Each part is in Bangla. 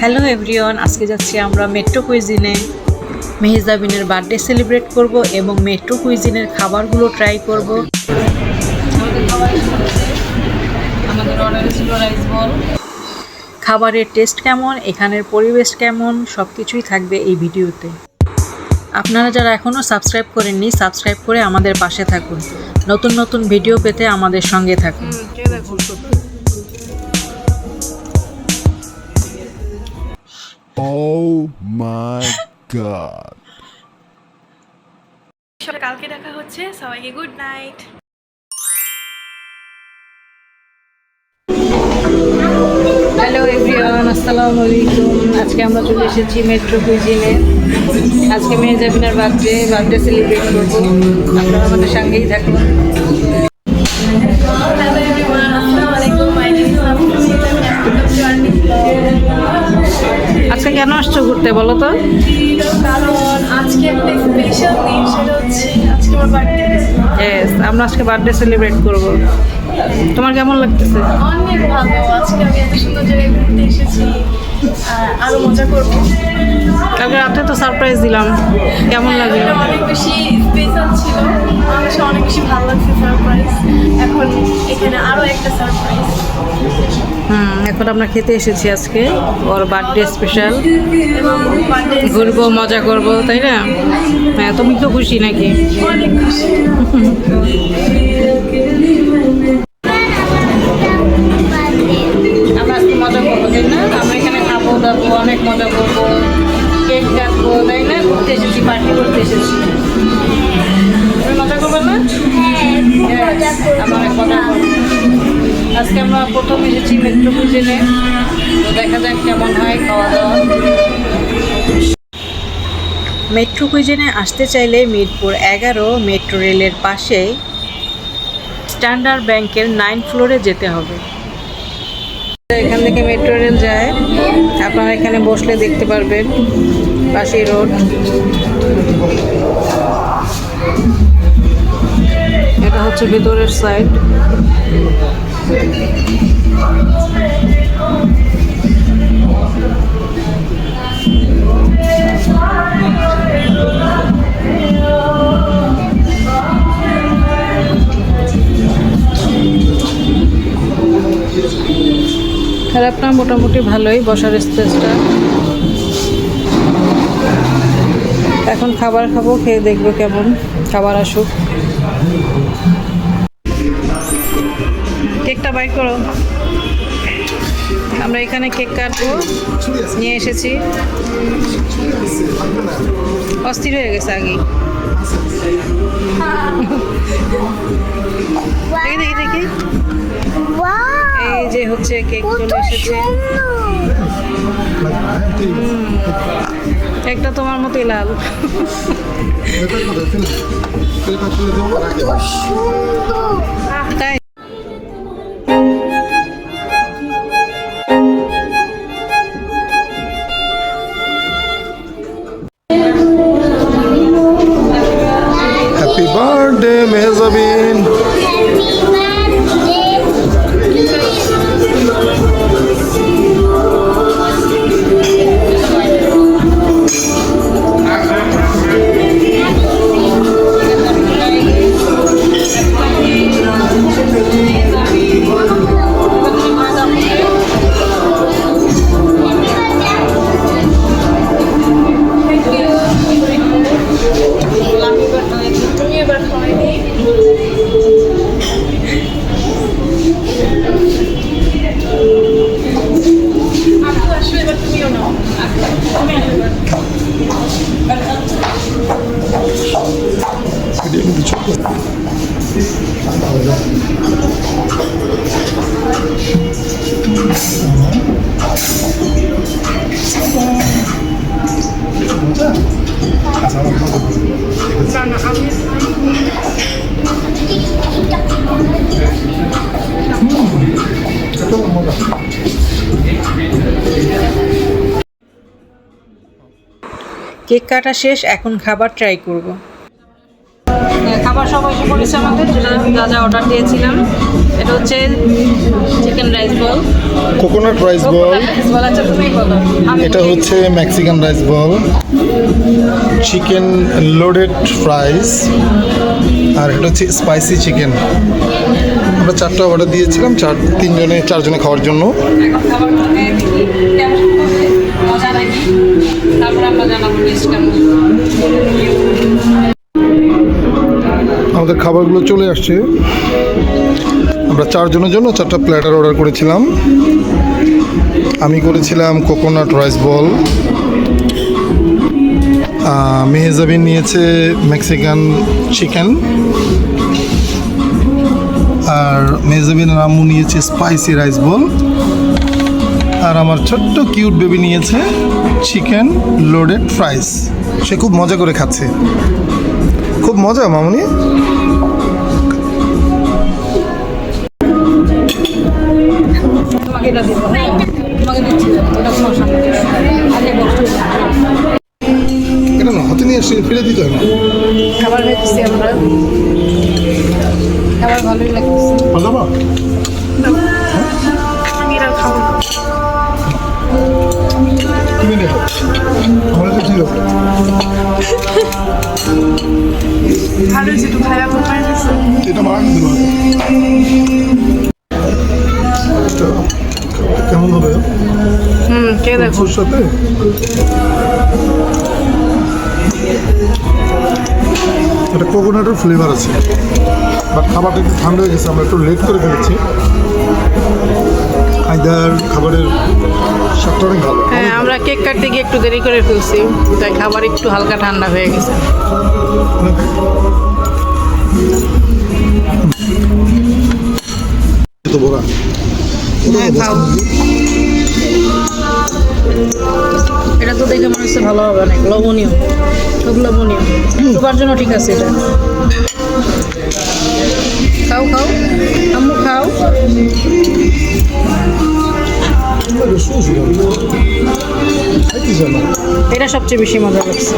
হ্যালো এভরিওয়ান, আজকে যাচ্ছি আমরা মেট্রো কুইজিনে। মেহজাবিনের বার্থডে সেলিব্রেট করব এবং মেট্রো কুইজিনের খাবারগুলো ট্রাই করব। আমাদের অর্ডারে ছিল রাইস বল। খাবারের টেস্ট কেমন, এখানের পরিবেশ কেমন, সব কিছুই থাকবে এই ভিডিওতে। আপনারা যারা এখনও সাবস্ক্রাইব করেননি, সাবস্ক্রাইব করে আমাদের পাশে থাকুন। নতুন নতুন ভিডিও পেতে আমাদের সঙ্গে থাকুন। Oh my god. কালকে দেখা হচ্ছে, সবাইকে গুড নাইট। হ্যালো এভরিওয়ান, আসসালামু আলাইকুম। আজকে আমরা চলে এসেছি মেট্রো কুইজিনে। আজকে মেহজাবিনের বার্থডে সেলিব্রেট করবো। আপনারা আমাদের সঙ্গেই থাকুন। হ্যালো এভরিওয়ান, আসসালামু আলাইকুম। মাই নেম ইজ আজকে কেন আসছো ঘুরতে বলো তো? কারণ আজকে একটা স্পেশাল দিন, সেটা হচ্ছে আজকে আমার বার্থডে। আমরা আজকে বার্থডে সেলিব্রেট করব। তোমার কেমন লাগতেছে? অনেক ভালো। আজকে আমি এত সুন্দর জায়গায় ঘুরতে এসেছি, আরো মজা করবো। কালকে রাতে তো সারপ্রাইজ দিলাম, কেমন লাগলো? এটা অনেক বেশি স্পেশাল ছিল, আমার কাছে অনেক বেশি ভালো লাগছে সারপ্রাইজ। এখন এখানে আরো একটা সারপ্রাইজ। এখন আমরা খেতে এসেছি আজকে, ওর বার্থডে স্পেশাল। এবং বার্থডে ঘুরবো, মজা করব, তাই না? হ্যাঁ, তুমি তো খুশি নাকি? অনেক খুশি। আমরা আজকে মজা করবো, তাই না? আমরা এখানে খাবো দাবো, অনেক মজা করবো, কেক কাটবো, তাই না? ঘুরতে এসেছি, পার্টি করতে এসেছি। তুমি মজা করবে না? আমরা অনেক মজা করবো। আজকে আমরা প্রথম এসেছি মেট্রো কুইজিনে, তো দেখা যাক কেমন হয় খাওয়া দাওয়া। মেট্রো কুইজিনে আসতে চাইলে মিরপুর 11 মেট্রো রেলের পাশে স্ট্যান্ডার্ড ব্যাংকের 9 ফ্লোরে যেতে হবে। এখান থেকে মেট্রো রেল যায়, আপনারা এখানে বসলে দেখতে পারবেন পাশেই রোড। এটা হচ্ছে ভেতরের সাইড। খারাপ না, মোটামুটি ভালোই বসার স্পেসটা। এখন খাবার খাবো, খেয়ে দেখবো কেমন। খাবার আসুক। কেকটা বাইর করো। আমরা এখানে কেক কাটবো, নিয়ে এসেছি। অস্থির হয়ে গেছে আগে। দেখি দেখি, এই যে হচ্ছে কেক চলে এসেছে। কেকটা তোমার মতোই লাল। তাই Happy birthday, Mehzabin. তুমি এবার খাওয়াই দিই। আপু আসো, এবার তুমিও নাও। তুমি আসো এবার। না না, আমি কেক কাটা শেষ, এখন খাবার ট্রাই করব। খাবার সব এসে পড়েছে আমাদের, যেটা যা যা অর্ডার দিয়েছিলাম। এটা হচ্ছে চিকেন রাইস বল, কোকোনাট রাইস বল, রাইস বল। আচ্ছা তুমি বলো। এটা হচ্ছে মেক্সিকান রাইস বল, চিকেন লোডেড ফ্রাইস, আর এটা হচ্ছে স্পাইসি চিকেন। আমরা 4টা অর্ডার দিয়েছিলাম, 4জনে খাওয়ার জন্য। এখন খাবার খেয়ে দেখি কেমন হবে, মজা নাকি, তারপর আমরা জানাবো টেস্ট কেমন। আমাদের খাবারগুলো চলে আসছে। আমরা 4 জনের জন্য 4টা প্ল্যাটার অর্ডার করেছিলাম। আমি করেছিলাম কোকোনাট রাইস বল, মেহজাবিন নিয়েছে মেক্সিকান চিকেন, আর মেহজাবিনের আম্মু নিয়েছে স্পাইসি রাইস বল, আর আমার ছোট্ট কিউট বেবি নিয়েছে চিকেন লোডেড ফ্রাইস। সে খুব মজা করে খাচ্ছে, খুব মজা মামুনি। তোমাকে এটা দিব, তোমাকে দিচ্ছি, ওটা কোনো অসুবিধা নেই। আগে বসতে এটা না হাতে নিয়ে এসে ফেলে দিতে হয় না। খাবার খেয়েছি আমরা, খাবার ভালোই লাগছে। ভালো বা আমি এটা খাবো না। তুমি দেখো আমার কাছে ঠিক আছে। ভালো হয়েছে, একটু খাইয়া কমাই দিয়েছে। এটা মারা দিল। কেমন হবে কে দেখো। ওর সাথে? এটা কোকোনাটের ফ্লেভার আছে, বাট খাবারটা একটু ঠান্ডা হয়ে গেছে, আমরা একটু লেট করে ফেলেছি। আইদার খাবারের স্বাদটা অনেক ভালো। হ্যাঁ, আমরা কেক কাটতে গিয়ে একটু দেরি করে ফেলছি, তাই খাবার একটু হালকা ঠান্ডা হয়ে গেছে। তো বড়া হ্যাঁ, খাও। এটা তো দেখে মনে হচ্ছে ভালো হবে, অনেক লবণীয়, খুব লবণীয়। সবার জন্য ঠিক আছে এটা। খাও খাও আম্মু খাও। এটা সবচেয়ে বেশি মজা লাগছে।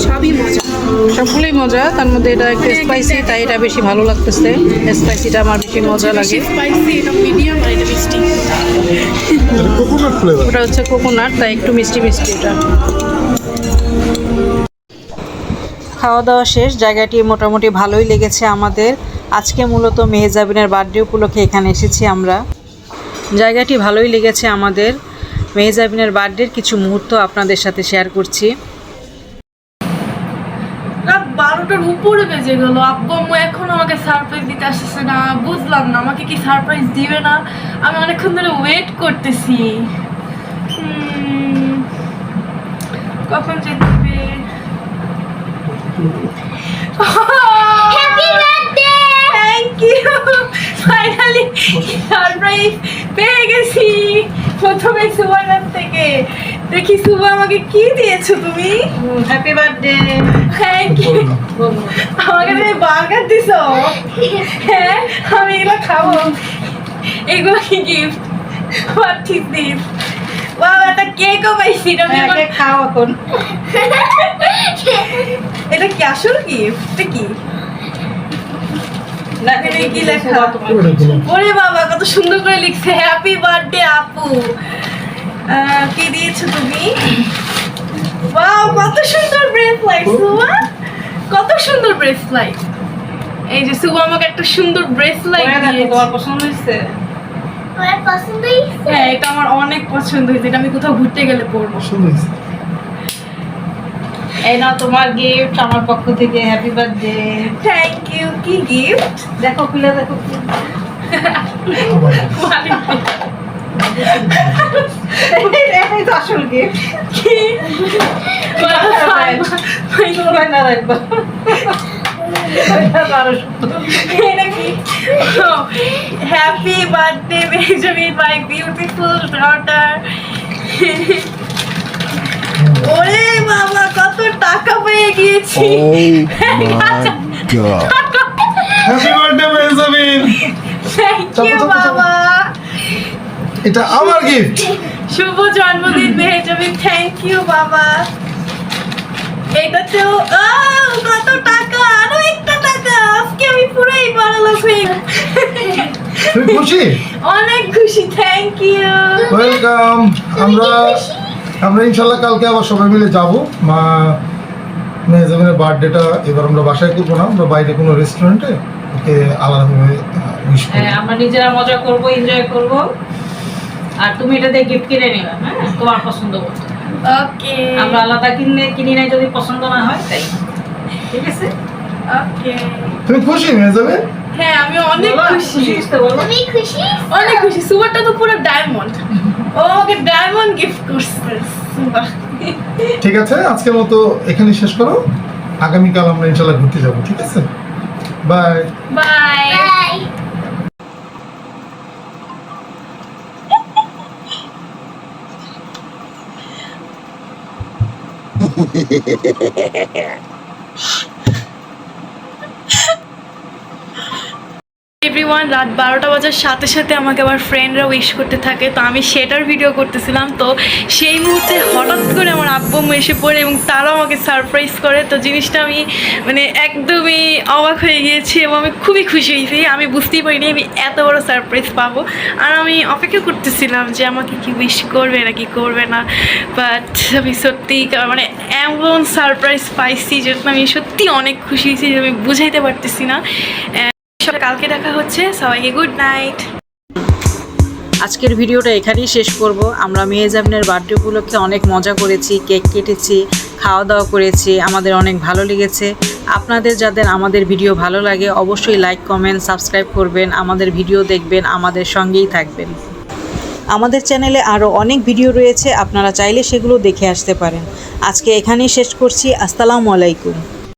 সবই মজা। সবগুলোই মজা, তার মধ্যে এটা একটু স্পাইসি, তাই এটা বেশি ভালো লাগতেছে। স্পাইসিটা আমার বেশি মজা লাগে। স্পাইসি, এটা মিডিয়াম আর এটা মিষ্টি। Coconut flavour. ওটা হচ্ছে কোকোনাট, তাই একটু মিষ্টি মিষ্টি এটা। খাওয়া দাওয়া শেষ, জায়গাটি মোটামুটি ভালোই লেগেছে আমাদের। আজকে মূলত মেহজাবিনের বার্থডে উপলক্ষে এখানে এসেছি আমরা। জায়গাটি ভালোই লেগেছে আমাদের। মেহজাবিনের বার্থডের কিছু মুহূর্ত আপনাদের সাথে শেয়ার করছি। রাত 12টার উপরে বেজে গেল, আব্বু আম্মু এখন আমাকে সারপ্রাইজ দিতে আসছে না। বুঝলাম না আমাকে কি সারপ্রাইজ দিবে না। আমি অনেকক্ষণ ধরে ওয়েট করতেছি, কখন যে দিবে। Happy birthday, thank you. Finally surprise পেয়ে গেছি, প্রথমে সুবানার থেকে। দেখি সুবা আমাকে কি দিয়েছো তুমি। Happy birthday. Thank you. আমাকে তুমি বার্গার দিছো। হ্যাঁ, আমি এগুলো খাবো। এগুলো কি গিফট? What is this? বাবা, একটা কেকও পাইছি। খাও এখন। এটা কি আসল গিফট? এটা কি? এখানে কি লেখা? ওরে বাবা, কত সুন্দর করে লিখছে, হ্যাপি বার্থডে আপু। কি দিয়েছো তুমি? ওয়াও, কত সুন্দর ব্রেসলাইট সুবা, কত সুন্দর ব্রেসলাইট। এই যে সুবা আমাকে একটা সুন্দর ব্রেসলাইট দিয়েছে। তোমার পছন্দ হয়েছে? হ্যাঁ, এটা আমার অনেক পছন্দ হয়েছে। এটা আমি কোথাও ঘুরতে গেলে পরবো। এই নাও তোমার গিফট আমার পক্ষ থেকে। Happy birthday. Thank you. কি গিফট? দেখো খুলে দেখো। এটাই তো আসল গিফট। কি? এটা কি? Happy birthday Benjamin, my beautiful daughter. ওরে বাবা, কত টাকা পেয়ে গিয়েছি। Happy birthday Benjamin. Thank you বাবা। এটা আমার গিফট। শুভ জন্মদিন বেঞ্জামিন, থ্যাংক ইউ বাবা। এটাতেও কত টাকা, আরো একটা টাকা। আজকে আমি পুরাই বড়লোক হয়ে তুমি খুশি? অনেক খুশি, থ্যাংক ইউ। ওয়েলকাম। আমরা ইনশাল্লাহ কালকে আবার সবাই মিলে যাব। মেহজাবিনের বার্থডেটা এবার আমরা বাসায় করবো না, আমরা বাইরে কোনো রেস্টুরেন্টে ওকে আলাদাভাবে উইশ করব। হ্যাঁ, আমরা নিজেরা মজা করব, এনজয় করব। আর তুমি এটা দিয়ে গিফট কিনে নিবা, হ্যাঁ, তোমার পছন্দ মতো। ওকে আমরা আলাদা কিনি নাই যদি পছন্দ না হয় তাই। ঠিক আছে? ওকে। তুমি খুশি মেহজাবিন? হ্যাঁ, আমি অনেক বলো, খুশি, তো বলো। অনেক খুশি। সুপারটা তো পুরো ডায়মন্ড, ও ওকে ডায়মন্ড গিফট করছে সুপার। ঠিক আছে, আজকের মতো এখানেই শেষ করো। আগামীকাল আমরা ইনশাল্লাহ ঘুরতে যাব। ঠিক আছে, বাই। বাই। এভরিওয়ান, রাত 12টা বাজার সাথে সাথে আমাকে আবার ফ্রেন্ডরা উইশ করতে থাকে, তো আমি সেটার ভিডিও করতেছিলাম। তো সেই মুহূর্তে হঠাৎ করে আমার আব্বু আম্মু এসে পড়ে এবং তারাও আমাকে সারপ্রাইজ করে। তো জিনিসটা আমি মানে একদমই অবাক হয়ে গিয়েছি এবং আমি খুবই খুশি হয়েছি। আমি বুঝতেই পারিনি আমি এত বড় সারপ্রাইজ পাবো, আর আমি অপেক্ষা করতেছিলাম যে আমাকে কি উইশ করবে নাকি করবে না। বাট আমি সত্যি মানে এমন সারপ্রাইজ পাইছি যেটা আমি সত্যি অনেক খুশি হয়েছি, যে আমি বুঝাইতে পারতেছি না। কালকে দেখা হচ্ছে, সবাইকে গুড নাইট। আজকের ভিডিওটা এখানেই শেষ করব। আমরা মেহজাবিনের বার্থডে উপলক্ষে অনেক মজা করেছি, কেক কেটেছি, খাওয়া দাওয়া করেছি, আমাদের অনেক ভালো লেগেছে। আপনাদের যাদের আমাদের ভিডিও ভালো লাগে অবশ্যই লাইক, কমেন্ট, সাবস্ক্রাইব করবেন, আমাদের ভিডিও দেখবেন, আমাদের সঙ্গেই থাকবেন। আমাদের চ্যানেলে আরও অনেক ভিডিও রয়েছে, আপনারা চাইলে সেগুলো দেখে আসতে পারেন। আজকে এখানেই শেষ করছি। আসসালামু আলাইকুম।